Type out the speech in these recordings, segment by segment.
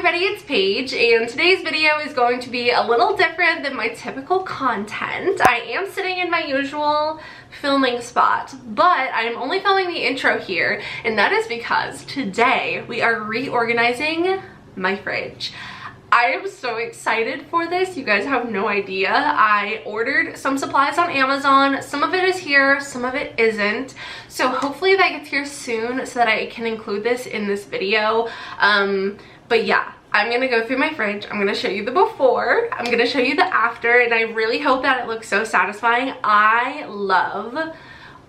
everybody, it's Paige, and today's video is going to be a little different than my typical content. I am sitting in my usual filming spot, but I am only filming the intro here, and that is because today we are reorganizing my fridge. I am so excited for this. You guys have no idea. I ordered some supplies on Amazon. Some of it is here, some of it isn't. So hopefully that gets here soon so that I can include this in this video. But yeah, I'm gonna go through my fridge. I'm gonna show you the before. I'm gonna show you the after, and I really hope that it looks so satisfying. I love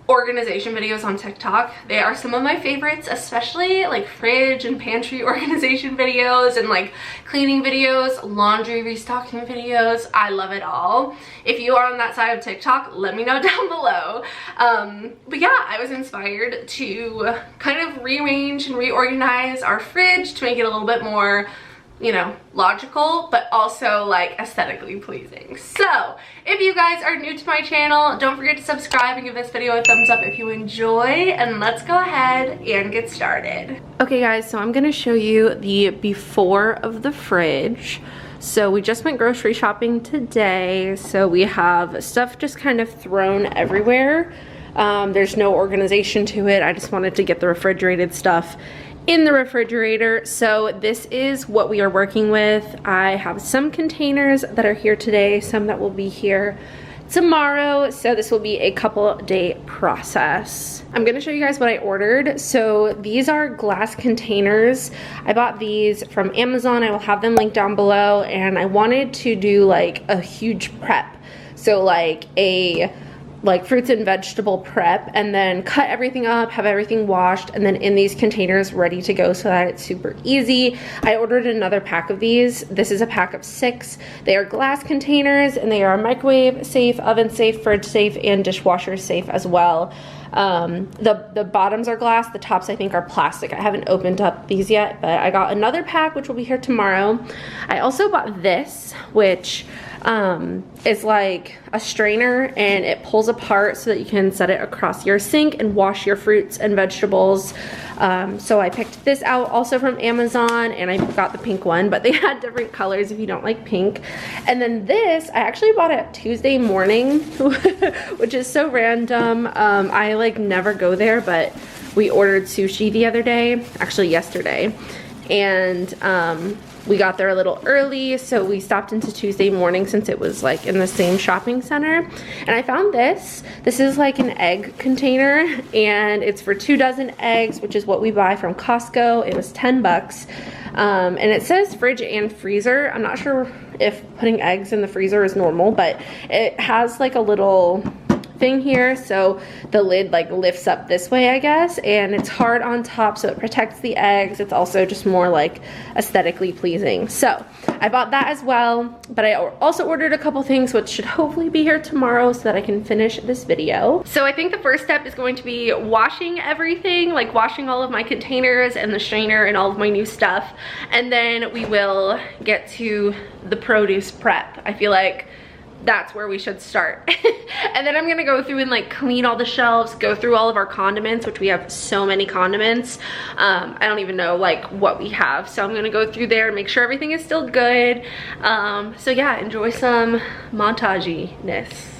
organization videos on TikTok. They are some of my favorites, especially like fridge and pantry organization videos and like cleaning videos, laundry restocking videos. I love it all. If you are on that side of TikTok, let me know down below. But yeah, I was inspired to kind of rearrange and reorganize our fridge to make it a little bit more, you know, logical, but also like aesthetically pleasing. So if you guys are new to my channel, don't forget to subscribe and give this video a thumbs up if you enjoy, and let's go ahead and get started. Okay guys, so I'm gonna show you the before of the fridge. So we just went grocery shopping today, so we have stuff just kind of thrown everywhere. There's no organization to it. I just wanted to get the refrigerated stuff in the refrigerator. So this is what we are working with. I have some containers that are here today, some that will be here tomorrow. So this will be a couple day process. I'm gonna show you guys what I ordered. So these are glass containers. I bought these from Amazon. I will have them linked down below, and I wanted to do like a huge prep. So like a fruits and vegetable prep, and then cut everything up, have everything washed, and then in these containers ready to go so that it's super easy. I ordered another pack of these. This is a pack of 6. They are glass containers, and they are microwave safe, oven safe, fridge safe, and dishwasher safe as well. The bottoms are glass, the tops I think are plastic. I haven't opened up these yet, but I got another pack which will be here tomorrow. I also bought this, which is like a strainer, and it pulls apart so that you can set it across your sink and wash your fruits and vegetables. So I picked this out also from Amazon, and I got the pink one, but they had different colors if you don't like pink. And then this, I actually bought it Tuesday morning, which is so random. I like never go there, but we ordered sushi the other day, actually yesterday, and we got there a little early, so we stopped into Tuesday morning since it was like in the same shopping center. And I found this. This is like an egg container, and it's for 2 dozen eggs, which is what we buy from Costco. It was 10 bucks. And it says fridge and freezer. I'm not sure if putting eggs in the freezer is normal, but it has like a little thing here, so the lid like lifts up this way, I guess, and it's hard on top so it protects the eggs. It's also just more like aesthetically pleasing. So I bought that as well, but I also ordered a couple things which should hopefully be here tomorrow so that I can finish this video. So I think the first step is going to be washing everything, like washing all of my containers and the strainer and all of my new stuff, and then we will get to the produce prep. I feel like that's where we should start. And then I'm gonna go through and like clean all the shelves, go through all of our condiments, which we have so many condiments. I don't even know like what we have, so I'm gonna go through there and make sure everything is still good. So yeah, enjoy some montage-ness.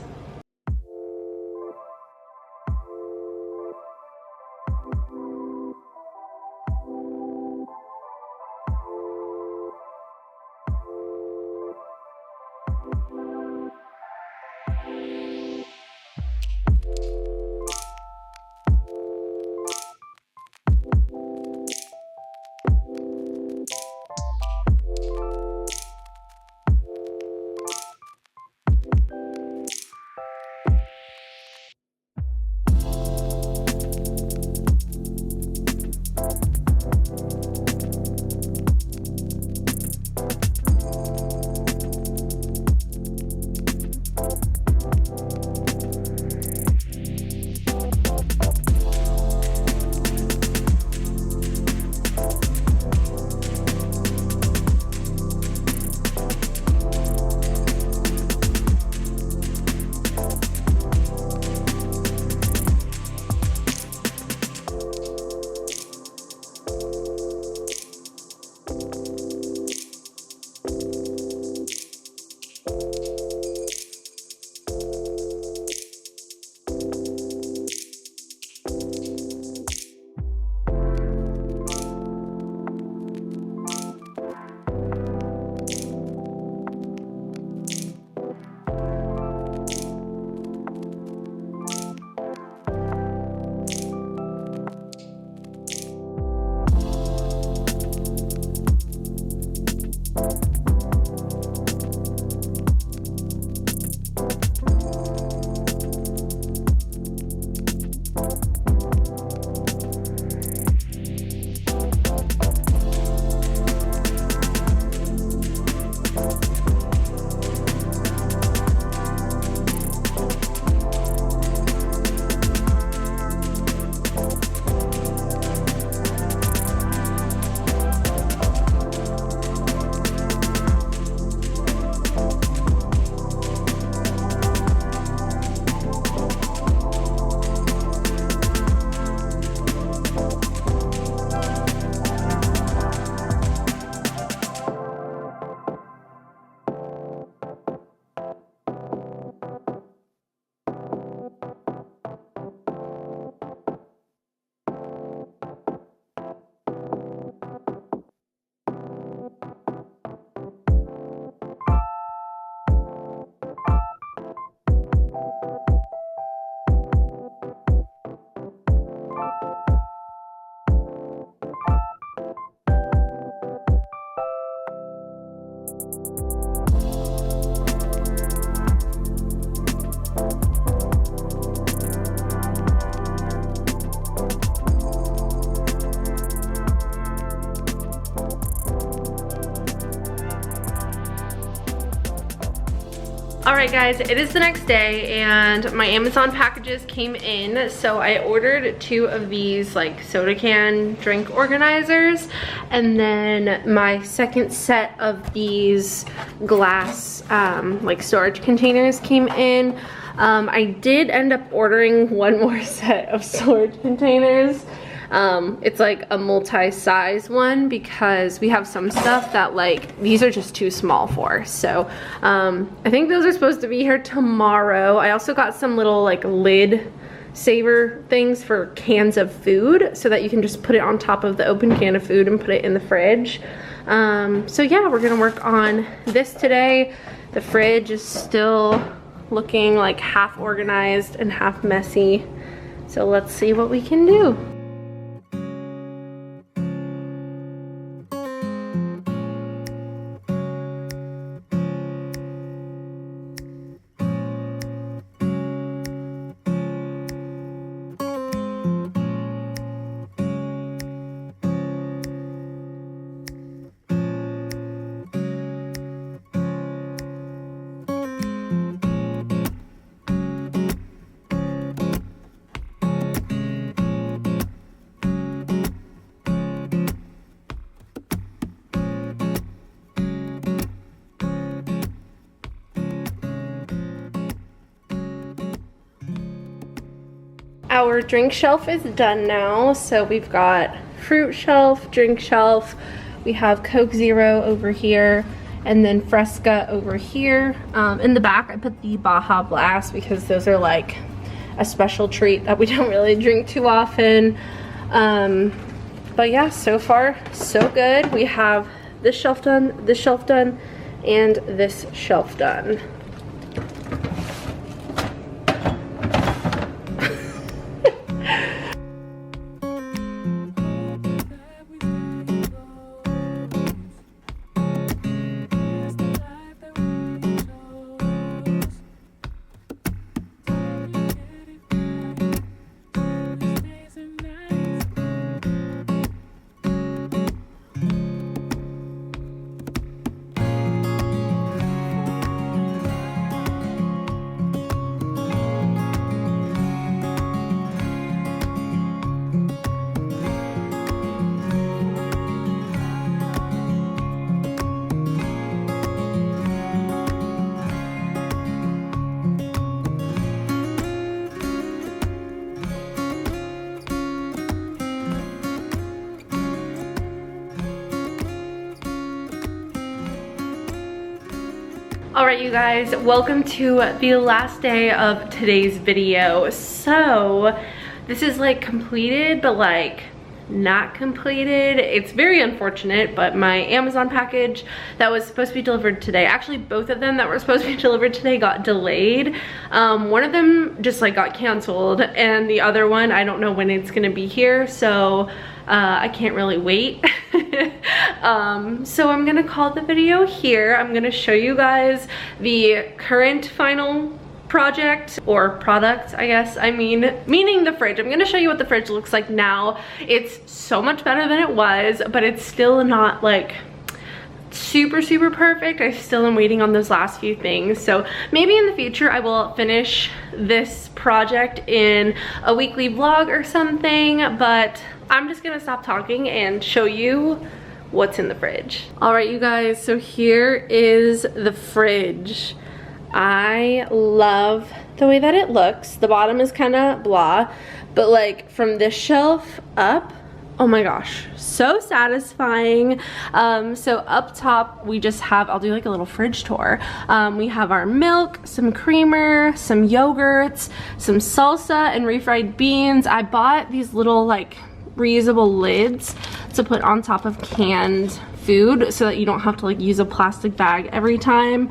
Alright guys, it is the next day and my Amazon packages came in. So I ordered 2 of these like soda can drink organizers, and then my second set of these glass like storage containers came in. I did end up ordering 1 more set of storage containers. It's like a multi-size one because we have some stuff that like these are just too small for. So I think those are supposed to be here tomorrow. I also got some little like lid saver things for cans of food so that you can just put it on top of the open can of food and put it in the fridge. So yeah, we're gonna work on this today. The fridge is still looking like half organized and half messy. So let's see what we can do. Our drink shelf is done now, so we've got fruit shelf, drink shelf, we have Coke Zero over here, and then Fresca over here. In the back I put the Baja Blast because those are like a special treat that we don't really drink too often. But yeah, so far so good. We have this shelf done, and this shelf done. Alright you guys, welcome to the last day of today's video. So this is like completed, but like not completed. It's very unfortunate, but my Amazon package that was supposed to be delivered today, actually both of them that were supposed to be delivered today got delayed. One of them just like got canceled, and the other one, I don't know when it's gonna be here, so I can't really wait. So I'm gonna call the video here. I'm gonna show you guys the current final project or product, I guess. I mean, meaning the fridge. I'm gonna show you what the fridge looks like now. It's so much better than it was, but it's still not like super perfect. I still am waiting on those last few things. So maybe in the future I will finish this project in a weekly vlog or something, but I'm just gonna stop talking and show you what's in the fridge. All right, you guys, so here is the fridge. I love the way that it looks. The bottom is kind of blah, but like from this shelf up, oh my gosh, so satisfying. So up top we just have, I'll do like a little fridge tour. We have our milk, some creamer, some yogurts, some salsa and refried beans. I bought these little like reusable lids to put on top of canned food so that you don't have to like use a plastic bag every time.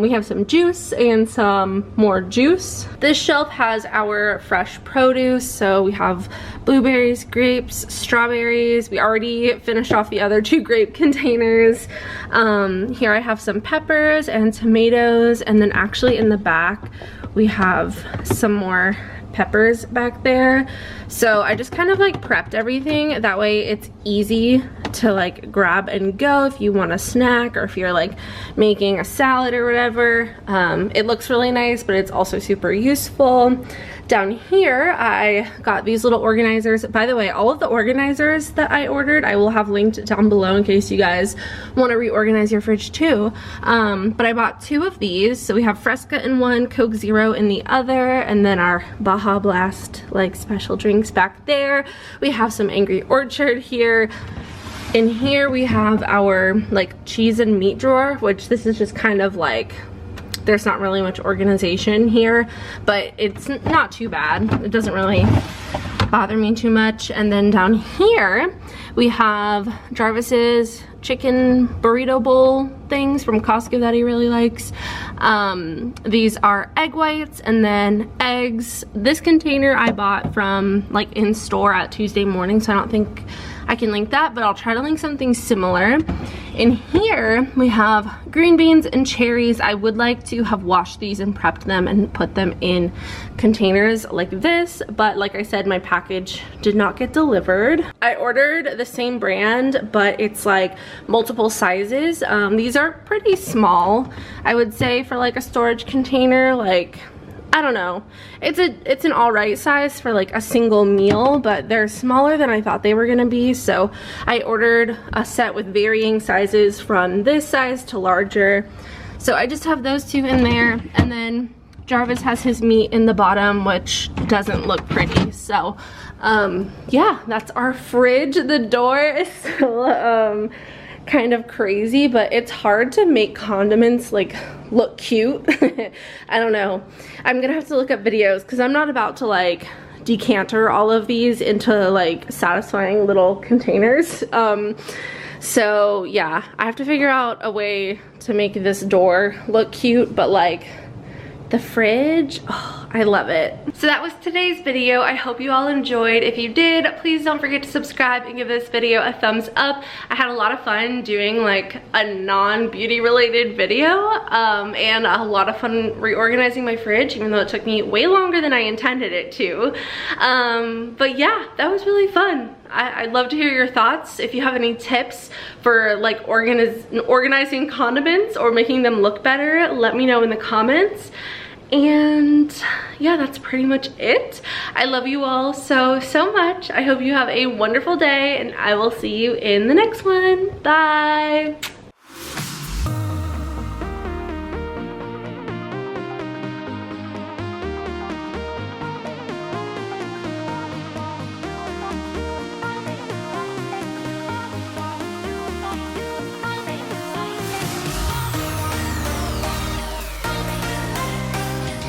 We have some juice and some more juice. This shelf has our fresh produce, so we have blueberries, grapes, strawberries. We already finished off the other 2 grape containers. Here I have some peppers and tomatoes, and then actually in the back we have some more peppers back there. So I just kind of like prepped everything, that way it's easy to like grab and go if you want a snack or if you're like making a salad or whatever. It looks really nice, but it's also super useful. Down here I got these little organizers. By the way, all of the organizers that I ordered I will have linked down below in case you guys want to reorganize your fridge too. But I bought 2 of these. So we have Fresca in one, Coke Zero in the other, and then our Baja Blast like special drinks back there. We have some Angry Orchard here. In here we have our like cheese and meat drawer, which this is just kind of like, there's not really much organization here, but it's not too bad. It doesn't really bother me too much. And then down here we have Jarvis's chicken burrito bowl things from Costco that he really likes. These are egg whites and then eggs. This container I bought from like in store at Tuesday morning, so I don't think I can link that, but I'll try to link something similar. In here we have green beans and cherries. I would like to have washed these and prepped them and put them in containers like this, but like I said, my package did not get delivered. I ordered the same brand, but it's like multiple sizes. These are pretty small, I would say, for like a storage container. Like, I don't know, it's an all right size for like a single meal, but they're smaller than I thought they were gonna be. So I ordered a set with varying sizes from this size to larger. So I just have those 2 in there, and then Jarvis has his meat in the bottom, which doesn't look pretty. So yeah, that's our fridge. The door is still kind of crazy, but it's hard to make condiments like look cute. I don't know, I'm gonna have to look up videos because I'm not about to like decanter all of these into like satisfying little containers. So yeah, I have to figure out a way to make this door look cute, but like the fridge, oh, I love it. So that was today's video. I hope you all enjoyed. If you did, please don't forget to subscribe and give this video a thumbs up. I had a lot of fun doing like a non-beauty related video, and a lot of fun reorganizing my fridge, even though it took me way longer than I intended it to. But yeah, that was really fun. I'd love to hear your thoughts. If you have any tips for like organizing condiments or making them look better, let me know in the comments. And yeah, that's pretty much it. I love you all so much. I hope you have a wonderful day, and I will see you in the next one. Bye.